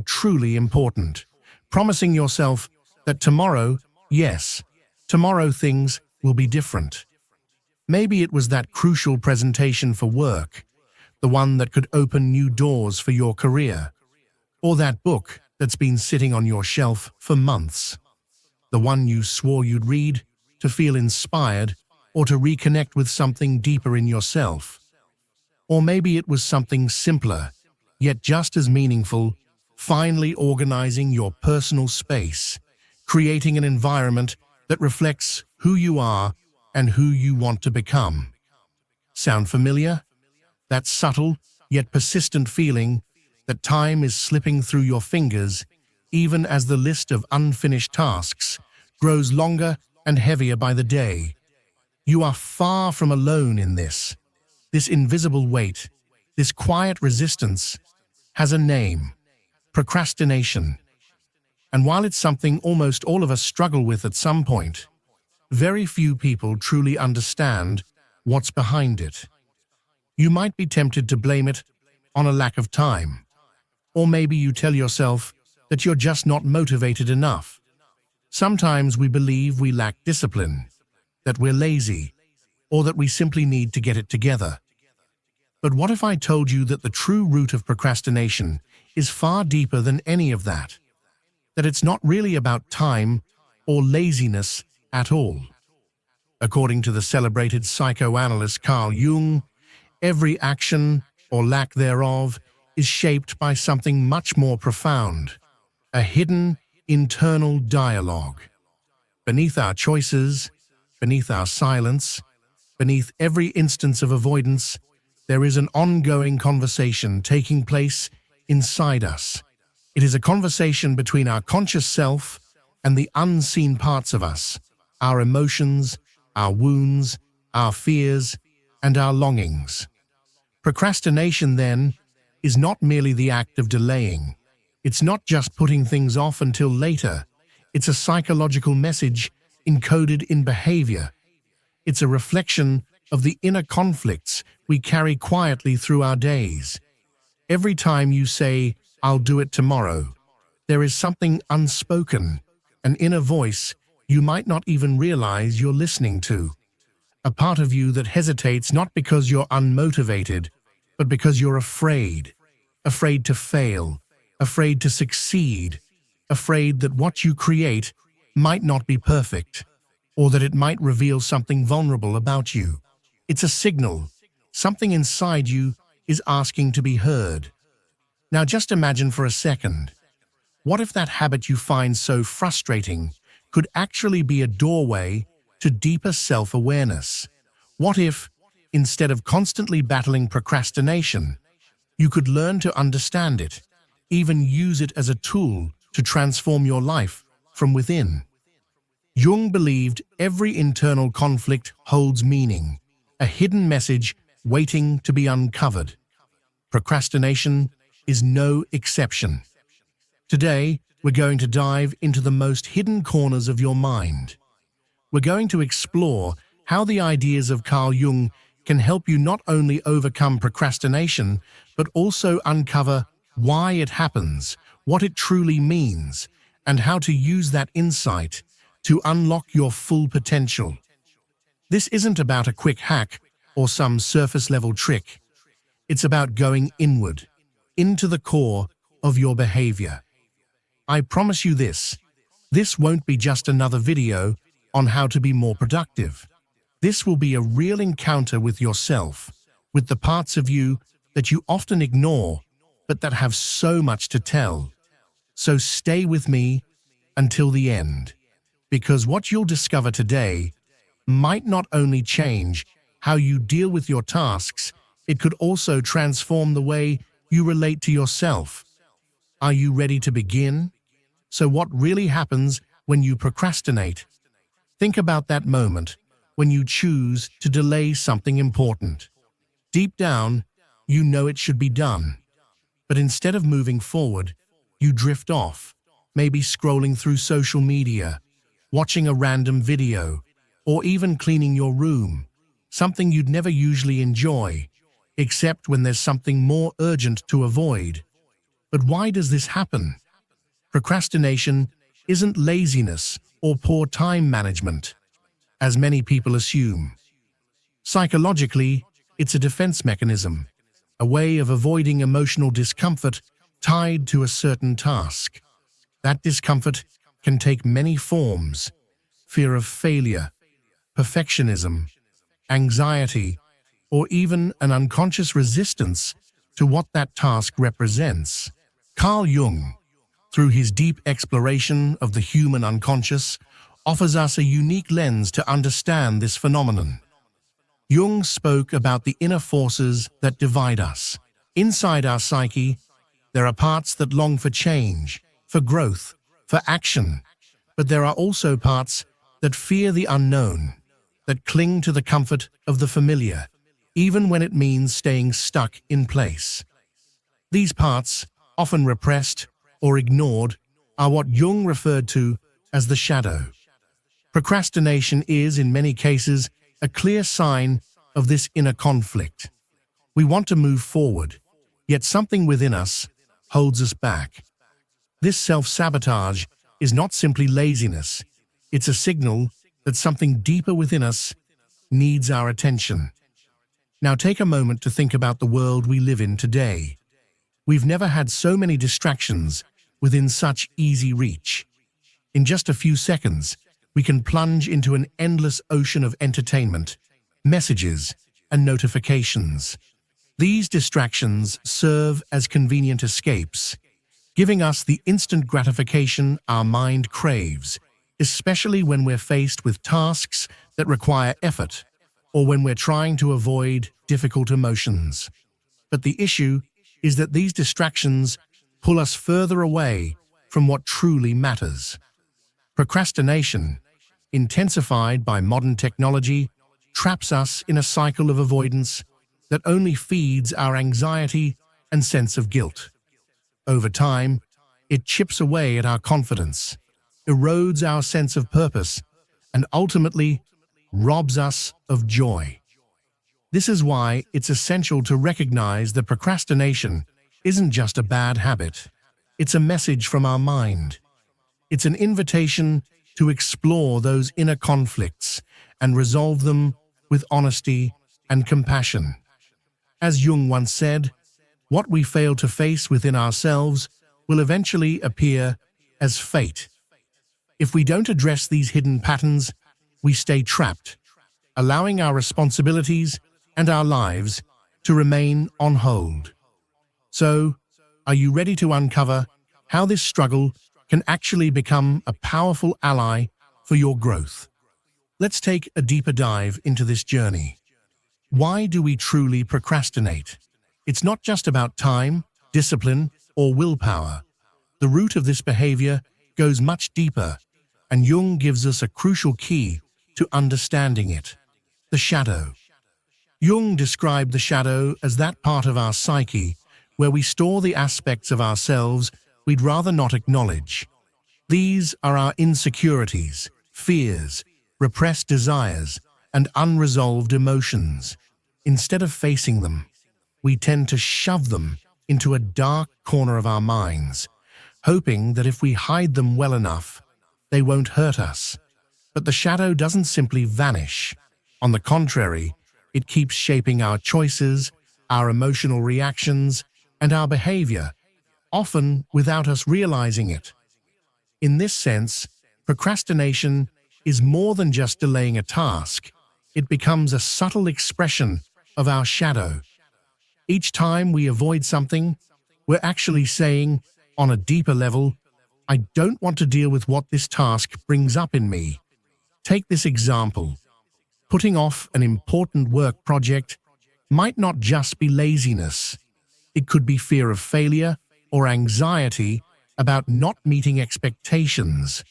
something truly important, promising yourself that tomorrow, yes, tomorrow things will be different. Maybe it was that crucial presentation for work, the one that could open new doors for your career, or that book that's been sitting on your shelf for months, the one you swore you'd read to feel inspired or to reconnect with something deeper in yourself. Or maybe it was something simpler, yet just as meaningful, finally organizing your personal space, creating an environment that reflects who you are and who you want to become. Sound familiar? That subtle yet persistent feeling that time is slipping through your fingers even as the list of unfinished tasks grows longer and heavier by the day. You are far from alone in this. This invisible weight, this quiet resistance, has a name: procrastination. And while it's something almost all of us struggle with at some point, very few people truly understand what's behind it. You might be tempted to blame it on a lack of time, or maybe you tell yourself that you're just not motivated enough. Sometimes we believe we lack discipline, that we're lazy, or that we simply need to get it together. But what if I told you that the true root of procrastination is far deeper than any of that? That it's not really about time or laziness at all. According to the celebrated psychoanalyst Carl Jung, every action, or lack thereof, is shaped by something much more profound: a hidden, internal dialogue. Beneath our choices, beneath our silence, beneath every instance of avoidance, there is an ongoing conversation taking place inside us. It is a conversation between our conscious self and the unseen parts of us, our emotions, our wounds, our fears, and our longings. Procrastination, then, is not merely the act of delaying. It's not just putting things off until later. It's a psychological message encoded in behavior. It's a reflection of the inner conflicts we carry quietly through our days. Every time you say, "I'll do it tomorrow," there is something unspoken, an inner voice you might not even realize you're listening to. A part of you that hesitates not because you're unmotivated, but because you're afraid. Afraid to fail, afraid to succeed, afraid that what you create might not be perfect, or that it might reveal something vulnerable about you. It's a signal. Something inside you is asking to be heard. Now just imagine for a second, what if that habit you find so frustrating could actually be a doorway to deeper self-awareness? What if, instead of constantly battling procrastination, you could learn to understand it, even use it as a tool to transform your life from within? Jung believed every internal conflict holds meaning, a hidden message waiting to be uncovered. Procrastination is no exception. Today, we're going to dive into the most hidden corners of your mind. We're going to explore how the ideas of Carl Jung can help you not only overcome procrastination, but also uncover why it happens, what it truly means, and how to use that insight to unlock your full potential. This isn't about a quick hack or some surface-level trick. It's about going inward, into the core of your behavior. I promise you this won't be just another video on how to be more productive. This will be a real encounter with yourself, with the parts of you that you often ignore, but that have so much to tell. So stay with me until the end, because what you'll discover today might not only change how you deal with your tasks, it could also transform the way you relate to yourself. Are you ready to begin? So what really happens when you procrastinate? Think about that moment when you choose to delay something important. Deep down, you know it should be done. But instead of moving forward, you drift off, maybe scrolling through social media, watching a random video, or even cleaning your room, something you'd never usually enjoy, except when there's something more urgent to avoid. But why does this happen? Procrastination isn't laziness or poor time management, as many people assume. Psychologically, it's a defense mechanism, a way of avoiding emotional discomfort tied to a certain task. That discomfort can take many forms: fear of failure, perfectionism, anxiety, or even an unconscious resistance to what that task represents. Carl Jung, through his deep exploration of the human unconscious, offers us a unique lens to understand this phenomenon. Jung spoke about the inner forces that divide us. Inside our psyche, there are parts that long for change, for growth, for action, but there are also parts that fear the unknown, that cling to the comfort of the familiar, even when it means staying stuck in place. These parts, often repressed or ignored, are what Jung referred to as the shadow. Procrastination is, in many cases, a clear sign of this inner conflict. We want to move forward, yet something within us holds us back. This self-sabotage is not simply laziness, it's a signal that something deeper within us needs our attention. Now take a moment to think about the world we live in today. We've never had so many distractions within such easy reach. In just a few seconds, we can plunge into an endless ocean of entertainment, messages, and notifications. These distractions serve as convenient escapes, giving us the instant gratification our mind craves, especially when we're faced with tasks that require effort or when we're trying to avoid difficult emotions. But the issue is that these distractions pull us further away from what truly matters. Procrastination, intensified by modern technology, traps us in a cycle of avoidance that only feeds our anxiety and sense of guilt. Over time, it chips away at our confidence, erodes our sense of purpose, and ultimately robs us of joy. This is why it's essential to recognize that procrastination isn't just a bad habit. It's a message from our mind. It's an invitation to explore those inner conflicts and resolve them with honesty and compassion. As Jung once said, what we fail to face within ourselves will eventually appear as fate. If we don't address these hidden patterns, we stay trapped, allowing our responsibilities and our lives to remain on hold. So, are you ready to uncover how this struggle can actually become a powerful ally for your growth? Let's take a deeper dive into this journey. Why do we truly procrastinate? It's not just about time, discipline, or willpower. The root of this behavior goes much deeper, and Jung gives us a crucial key to understanding it: the shadow. Jung described the shadow as that part of our psyche where we store the aspects of ourselves we'd rather not acknowledge. These are our insecurities, fears, repressed desires, and unresolved emotions. Instead of facing them, we tend to shove them into a dark corner of our minds, hoping that if we hide them well enough, they won't hurt us. But the shadow doesn't simply vanish. On the contrary, it keeps shaping our choices, our emotional reactions, and our behavior, often without us realizing it. In this sense, procrastination is more than just delaying a task. It becomes a subtle expression of our shadow. Each time we avoid something, we're actually saying, on a deeper level, I don't want to deal with what this task brings up in me. Take this example. Putting off an important work project might not just be laziness. It could be fear of failure or anxiety about not meeting expectations.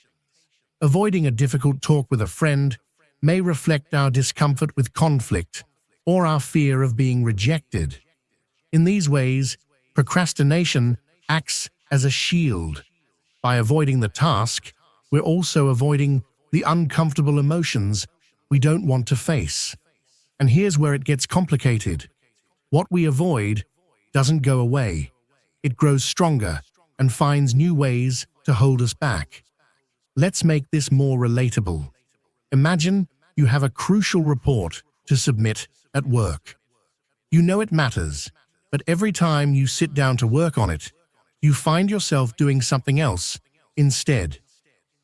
Avoiding a difficult talk with a friend may reflect our discomfort with conflict or our fear of being rejected. In these ways, procrastination acts as a shield. By avoiding the task, we're also avoiding the uncomfortable emotions we don't want to face. And here's where it gets complicated. What we avoid doesn't go away. it grows stronger and finds new ways to hold us back. Let's make this more relatable. Imagine you have a crucial report to submit at work. You know it matters, but every time you sit down to work on it, you find yourself doing something else instead.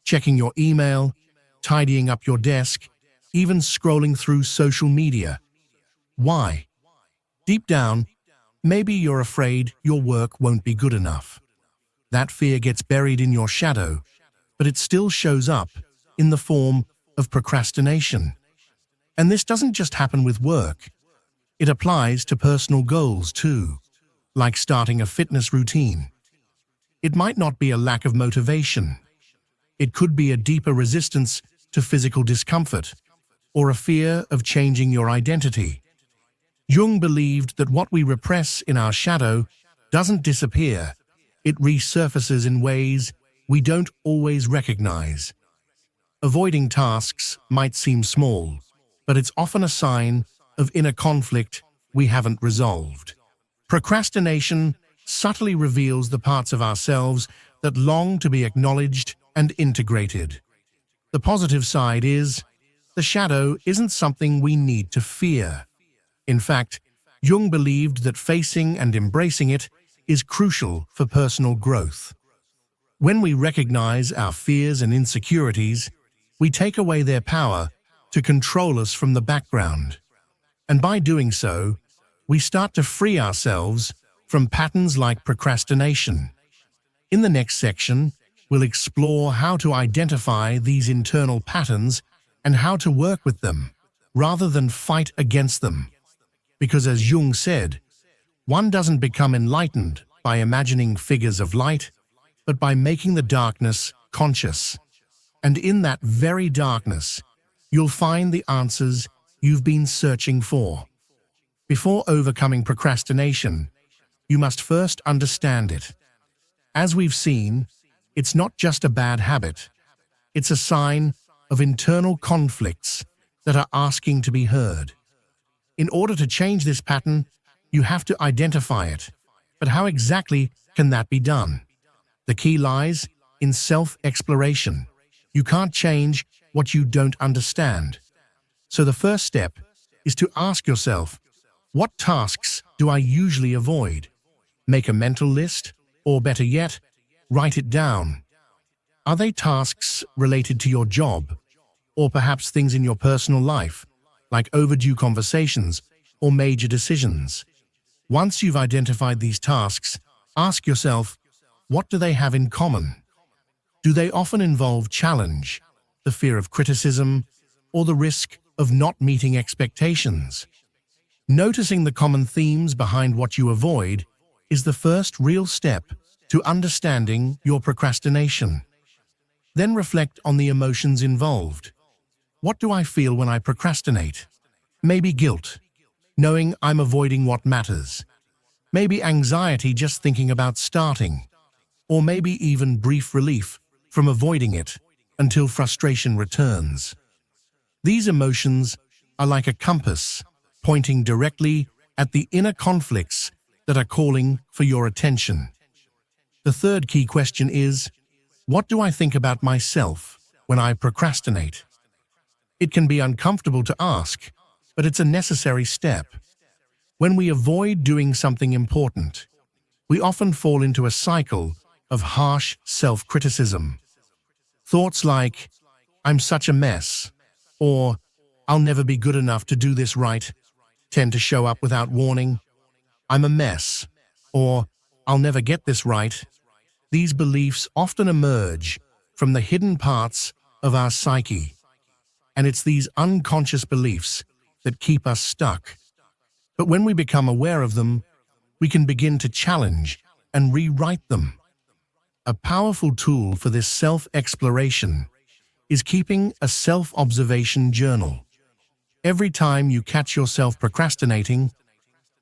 Checking your email, tidying up your desk, even scrolling through social media. Why? Deep down, maybe you're afraid your work won't be good enough. That fear gets buried in your shadow, but it still shows up in the form of procrastination. And this doesn't just happen with work. It applies to personal goals too, like starting a fitness routine. It might not be a lack of motivation. It could be a deeper resistance to physical discomfort or a fear of changing your identity. Jung believed that what we repress in our shadow doesn't disappear. It resurfaces in ways we don't always recognize. Avoiding tasks might seem small, but it's often a sign of inner conflict we haven't resolved. Procrastination subtly reveals the parts of ourselves that long to be acknowledged and integrated. The positive side is, the shadow isn't something we need to fear. In fact, Jung believed that facing and embracing it is crucial for personal growth. When we recognize our fears and insecurities, we take away their power to control us from the background. And by doing so, we start to free ourselves from patterns like procrastination. In the next section, we'll explore how to identify these internal patterns and how to work with them, rather than fight against them. Because as Jung said, one doesn't become enlightened by imagining figures of light, but by making the darkness conscious. And in that very darkness, you'll find the answers you've been searching for. Before overcoming procrastination, you must first understand it. As we've seen, it's not just a bad habit. It's a sign of internal conflicts that are asking to be heard. In order to change this pattern, you have to identify it. But how exactly can that be done? The key lies in self-exploration. You can't change what you don't understand. So the first step is to ask yourself, what tasks do I usually avoid? Make a mental list, or better yet, write it down. Are they tasks related to your job, or perhaps things in your personal life, like overdue conversations or major decisions? Once you've identified these tasks, ask yourself, what do they have in common? Do they often involve challenge, the fear of criticism, or the risk of not meeting expectations? Noticing the common themes behind what you avoid is the first real step to understanding your procrastination. Then reflect on the emotions involved. What do I feel when I procrastinate? Maybe guilt, knowing I'm avoiding what matters. Maybe anxiety just thinking about starting. Or maybe even brief relief from avoiding it until frustration returns. These emotions are like a compass, pointing directly at the inner conflicts that are calling for your attention. The third key question is, what do I think about myself when I procrastinate? It can be uncomfortable to ask, but it's a necessary step. When we avoid doing something important, we often fall into a cycle of harsh self-criticism. Thoughts like, I'm such a mess, or I'll never be good enough to do this right, tend to show up without warning. I'm a mess, or I'll never get this right. These beliefs often emerge from the hidden parts of our psyche, and it's these unconscious beliefs that keep us stuck. But when we become aware of them, we can begin to challenge and rewrite them. A powerful tool for this self-exploration is keeping a self-observation journal. Every time you catch yourself procrastinating,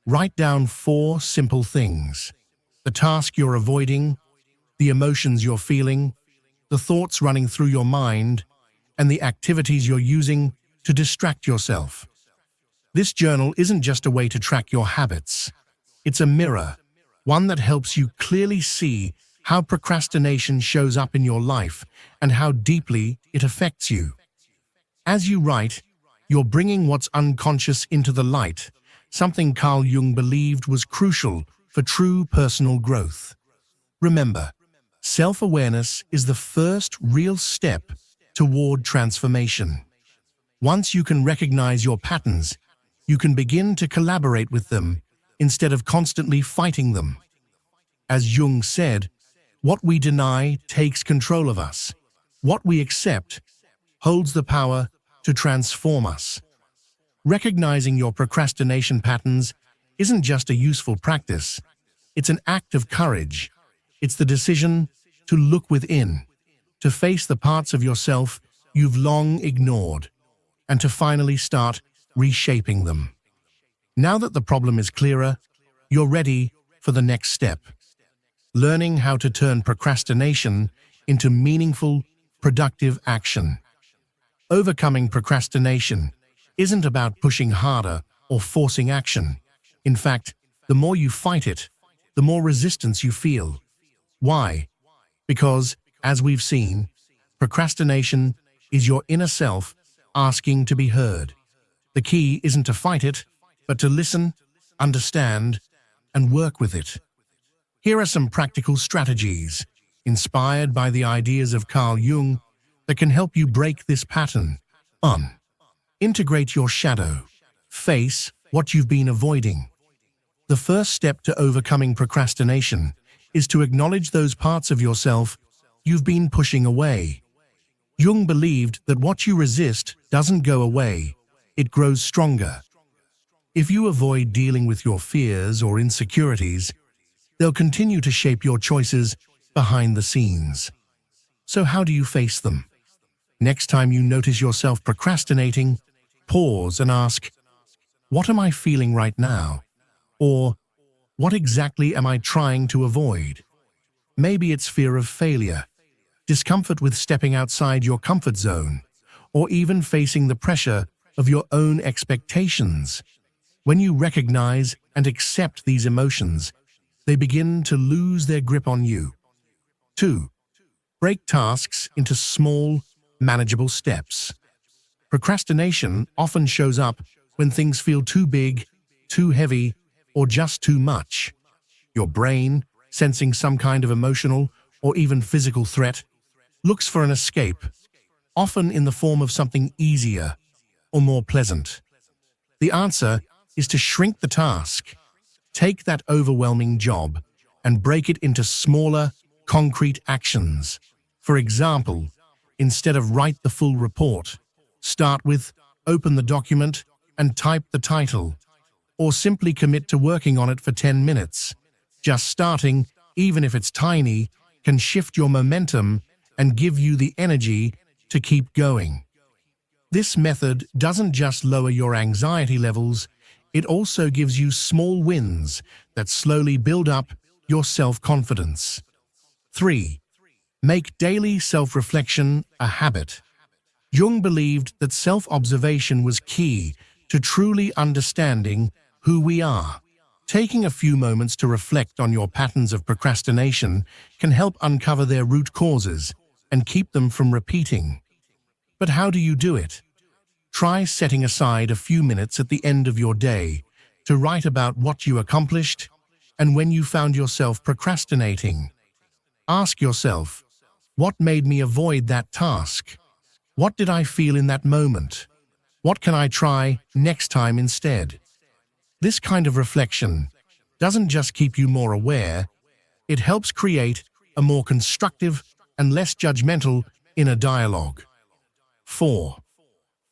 write down 4 simple things: the task you're avoiding, the emotions you're feeling, the thoughts running through your mind, and the activities you're using to distract yourself. This journal isn't just a way to track your habits. It's a mirror, one that helps you clearly see how procrastination shows up in your life and how deeply it affects you. As you write, you're bringing what's unconscious into the light, something Carl Jung believed was crucial for true personal growth. Remember, self-awareness is the first real step toward transformation. Once you can recognize your patterns, you can begin to collaborate with them instead of constantly fighting them. As Jung said, what we deny takes control of us. What we accept holds the power to transform us. Recognizing your procrastination patterns isn't just a useful practice. It's an act of courage. It's the decision to look within, to face the parts of yourself you've long ignored, and to finally start reshaping them. Now that the problem is clearer, you're ready for the next step. Learning how to turn procrastination into meaningful, productive action. Overcoming procrastination isn't about pushing harder or forcing action. In fact, the more you fight it, the more resistance you feel. Why? Because, as we've seen, procrastination is your inner self asking to be heard. The key isn't to fight it, but to listen, understand, and work with it. Here are some practical strategies, inspired by the ideas of Carl Jung, that can help you break this pattern. 1. Integrate your shadow. Face what you've been avoiding. The first step to overcoming procrastination is to acknowledge those parts of yourself you've been pushing away. Jung believed that what you resist doesn't go away, it grows stronger. If you avoid dealing with your fears or insecurities, they'll continue to shape your choices behind the scenes. So how do you face them? Next time you notice yourself procrastinating, pause and ask, what am I feeling right now? Or, what exactly am I trying to avoid? Maybe it's fear of failure, discomfort with stepping outside your comfort zone, or even facing the pressure of your own expectations. When you recognize and accept these emotions, they begin to lose their grip on you. 2. Break tasks into small, manageable steps. Procrastination often shows up when things feel too big, too heavy, or just too much. Your brain, sensing some kind of emotional or even physical threat, looks for an escape, often in the form of something easier or more pleasant. The answer is to shrink the task. Take that overwhelming job and break it into smaller, concrete actions. For example, instead of write the full report, start with open the document and type the title, or simply commit to working on it for 10 minutes. Just starting, even if it's tiny, can shift your momentum and give you the energy to keep going. This method doesn't just lower your anxiety levels, it also gives you small wins that slowly build up your self-confidence. 3. Make daily self-reflection a habit. Jung believed that self-observation was key to truly understanding who we are. Taking a few moments to reflect on your patterns of procrastination can help uncover their root causes and keep them from repeating. But how do you do it? Try setting aside a few minutes at the end of your day to write about what you accomplished and when you found yourself procrastinating. Ask yourself, what made me avoid that task? What did I feel in that moment? What can I try next time instead? This kind of reflection doesn't just keep you more aware, it helps create a more constructive and less judgmental inner dialogue. 4.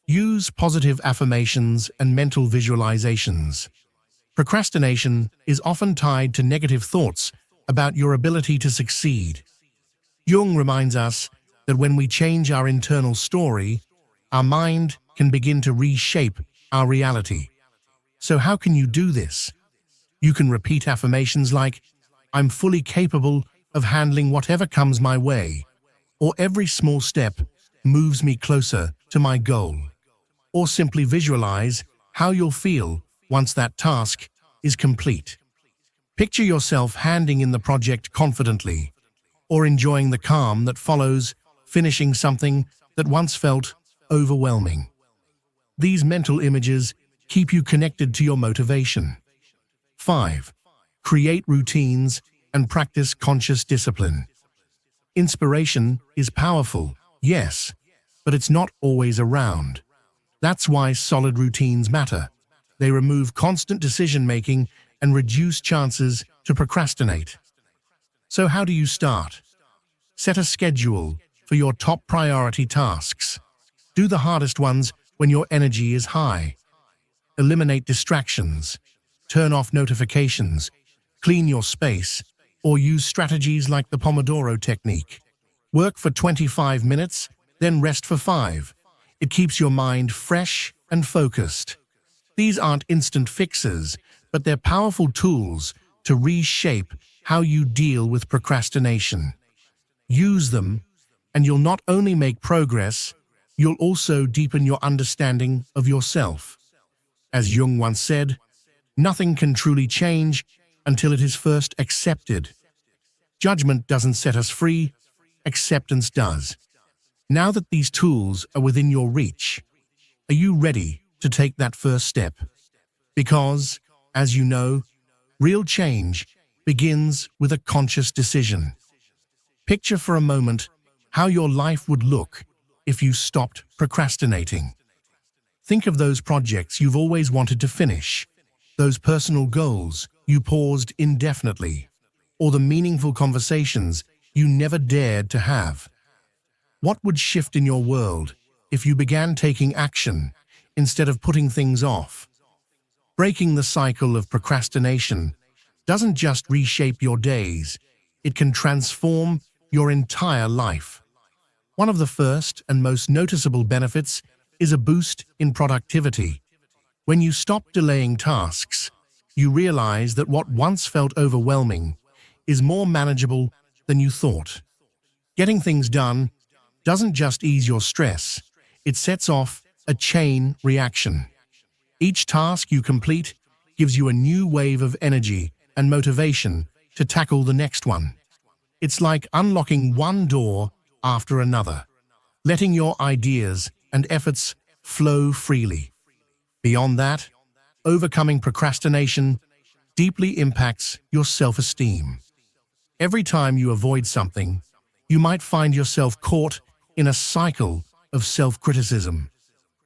Use positive affirmations and mental visualizations. Procrastination is often tied to negative thoughts about your ability to succeed. Jung reminds us that when we change our internal story, our mind can begin to reshape our reality. So how can you do this? You can repeat affirmations like, I'm fully capable of handling whatever comes my way, or every small step moves me closer to my goal. Or simply visualize how you'll feel once that task is complete. Picture yourself handing in the project confidently, or enjoying the calm that follows finishing something that once felt overwhelming. These mental images keep you connected to your motivation. 5. Create routines and practice conscious discipline. Inspiration is powerful, yes, but it's not always around. That's why solid routines matter. They remove constant decision-making and reduce chances to procrastinate. So how do you start? Set a schedule for your top priority tasks. Do the hardest ones when your energy is high. Eliminate distractions. Turn off notifications. Clean your space, or use strategies like the Pomodoro technique. Work for 25 minutes, then rest for 5. It keeps your mind fresh and focused. These aren't instant fixes, but they're powerful tools to reshape how you deal with procrastination. Use them, and you'll not only make progress, you'll also deepen your understanding of yourself. As Jung once said, nothing can truly change until it is first accepted. Judgment doesn't set us free, acceptance does. Now that these tools are within your reach, are you ready to take that first step? Because, as you know, real change begins with a conscious decision. Picture for a moment how your life would look if you stopped procrastinating. Think of those projects you've always wanted to finish, those personal goals you paused indefinitely, or the meaningful conversations you never dared to have. What would shift in your world if you began taking action instead of putting things off? Breaking the cycle of procrastination doesn't just reshape your days, it can transform your entire life. One of the first and most noticeable benefits is a boost in productivity. When you stop delaying tasks, you realize that what once felt overwhelming is more manageable than you thought. Getting things done doesn't just ease your stress, it sets off a chain reaction. Each task you complete gives you a new wave of energy and motivation to tackle the next one. It's like unlocking one door after another, letting your ideas and efforts flow freely. Beyond that, overcoming procrastination deeply impacts your self-esteem. Every time you avoid something, you might find yourself caught in a cycle of self-criticism,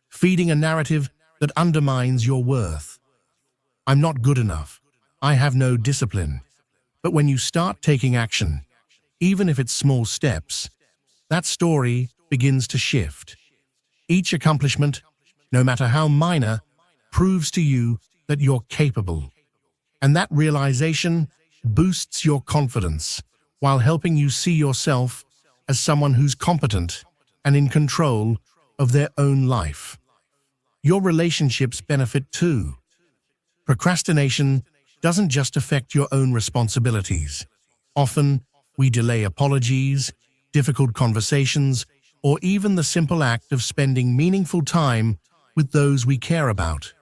feeding a narrative that undermines your worth. I'm not good enough. I have no discipline. But when you start taking action, even if it's small steps, that story begins to shift. Each accomplishment, no matter how minor, proves to you that you're capable. And that realization boosts your confidence while helping you see yourself as someone who's competent and in control of their own life. Your relationships benefit too. Procrastination doesn't just affect your own responsibilities. Often, we delay apologies, difficult conversations, or even the simple act of spending meaningful time with those we care about.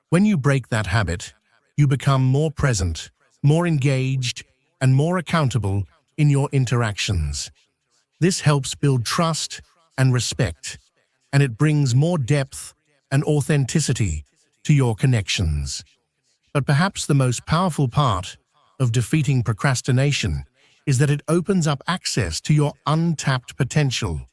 When you break that habit, you become more present, more engaged, and more accountable in your interactions. This helps build trust and respect, and it brings more depth and authenticity to your connections. But perhaps the most powerful part of defeating procrastination is that it opens up access to your untapped potential.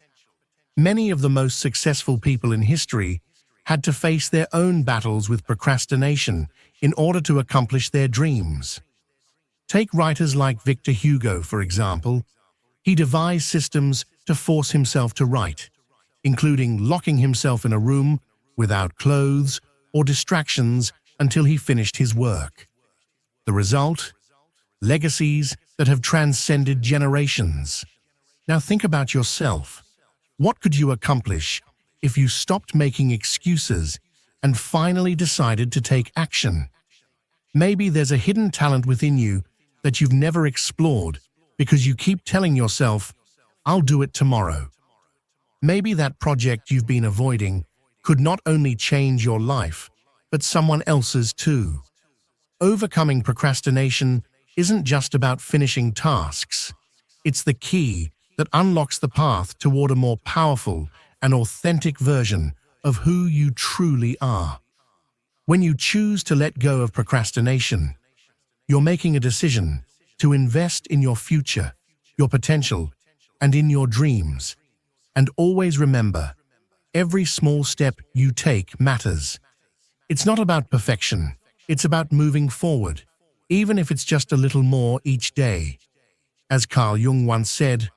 Many of the most successful people in history had to face their own battles with procrastination in order to accomplish their dreams. Take writers like Victor Hugo, for example. He devised systems to force himself to write, including locking himself in a room without clothes or distractions until he finished his work. The result? Legacies that have transcended generations. Now think about yourself. What could you accomplish if you stopped making excuses and finally decided to take action? Maybe there's a hidden talent within you that you've never explored because you keep telling yourself, "I'll do it tomorrow." Maybe that project you've been avoiding could not only change your life, but someone else's too. Overcoming procrastination isn't just about finishing tasks. It's the key that unlocks the path toward a more powerful and authentic version of who you truly are. When you choose to let go of procrastination, you're making a decision to invest in your future, your potential, and in your dreams. And always remember, every small step you take matters. It's not about perfection, it's about moving forward, even if it's just a little more each day. As Carl Jung once said,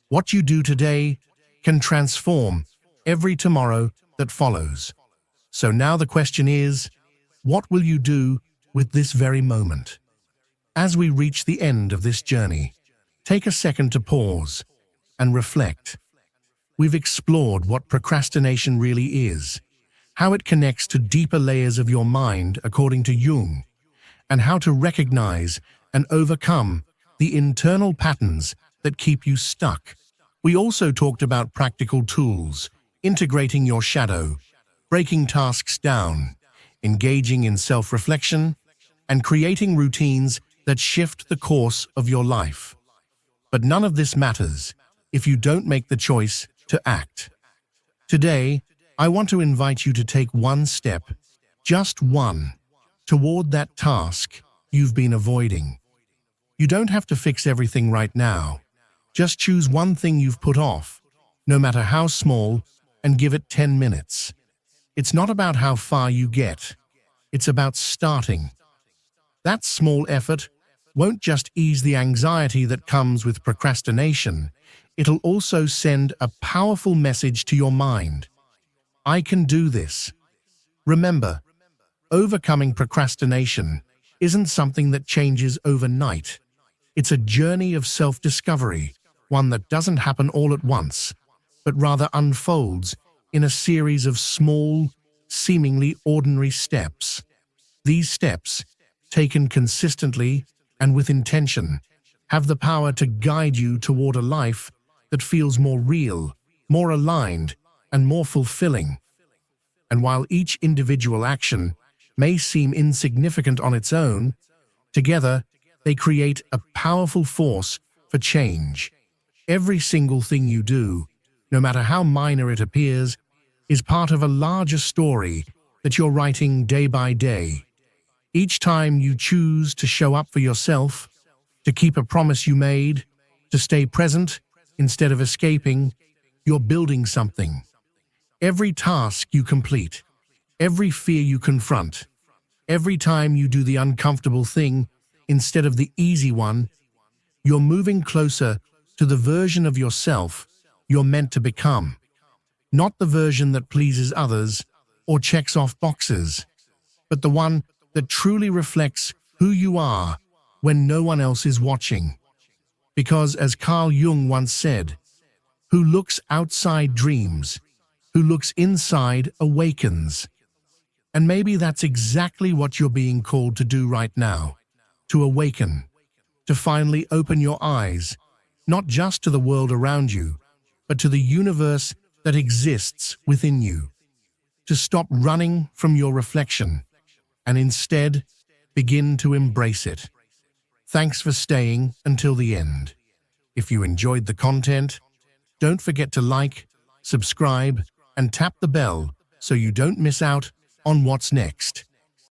what you do today can transform every tomorrow that follows. So now the question is, what will you do with this very moment? As we reach the end of this journey, take a second to pause and reflect. We've explored what procrastination really is, how it connects to deeper layers of your mind according to Jung, and how to recognize and overcome the internal patterns that keep you stuck. We also talked about practical tools, integrating your shadow, breaking tasks down, engaging in self-reflection, and creating routines that shift the course of your life. But none of this matters if you don't make the choice to act. Today, I want to invite you to take one step, just one, toward that task you've been avoiding. You don't have to fix everything right now. Just choose one thing you've put off, no matter how small, and give it 10 minutes. It's not about how far you get. It's about starting. That small effort won't just ease the anxiety that comes with procrastination. It'll also send a powerful message to your mind. I can do this. Remember, overcoming procrastination isn't something that changes overnight. It's a journey of self-discovery, one that doesn't happen all at once, but rather unfolds in a series of small, seemingly ordinary steps. These steps, taken consistently and with intention, have the power to guide you toward a life that feels more real, more aligned, and more fulfilling. And while each individual action may seem insignificant on its own, together they create a powerful force for change. Every single thing you do, no matter how minor it appears, is part of a larger story that you're writing day by day. Each time you choose to show up for yourself, to keep a promise you made, to stay present instead of escaping, you're building something. Every task you complete, every fear you confront, every time you do the uncomfortable thing instead of the easy one, you're moving closer to the version of yourself you're meant to become. Not the version that pleases others or checks off boxes, but the one that truly reflects who you are when no one else is watching. Because, as Carl Jung once said, who looks outside dreams, who looks inside awakens. And maybe that's exactly what you're being called to do right now, to awaken, to finally open your eyes, not just to the world around you, but to the universe that exists within you. To stop running from your reflection and instead begin to embrace it. Thanks for staying until the end. If you enjoyed the content, don't forget to like, subscribe, and tap the bell so you don't miss out on what's next.